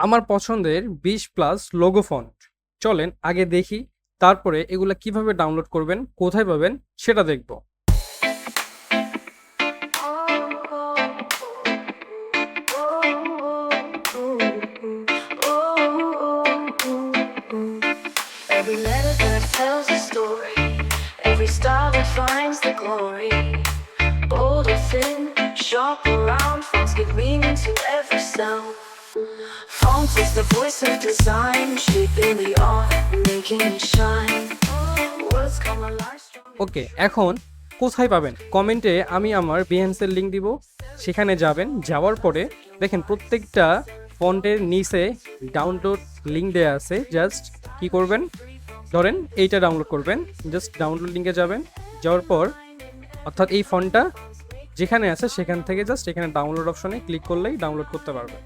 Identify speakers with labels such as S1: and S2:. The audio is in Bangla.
S1: আমার পছন্দের 20+ লোগো ফন্ট। চলেন আগে দেখি, তারপরে এগুলা কিভাবে ডাউনলোড করবেন, কোথায় পাবেন সেটা দেখব।
S2: Every letter that tells a story, every star that finds the glory. Bold or thin, sharp or round, fonts give meaning to every sound. Fonts is the voice of design, shaping the art, making it shine. Words come alive strong.
S1: ওকে, এখন কোথায় পাবেন? কমেন্টে আমি আমার বিহেন্সের লিঙ্ক দিব, সেখানে যাবেন। যাওয়ার পরে দেখেন প্রত্যেকটা ফন্টের নিচে ডাউনলোড লিঙ্ক দেওয়া আছে। জাস্ট কি করবেন, ধরেন এইটা ডাউনলোড করবেন, জাস্ট ডাউনলোড লিঙ্কে যাবেন। যাওয়ার পর অর্থাৎ এই ফন্টটা যেখানে আছে সেখান থেকে জাস্ট এখানে ডাউনলোড অপশনে ক্লিক করলেই ডাউনলোড করতে পারবেন।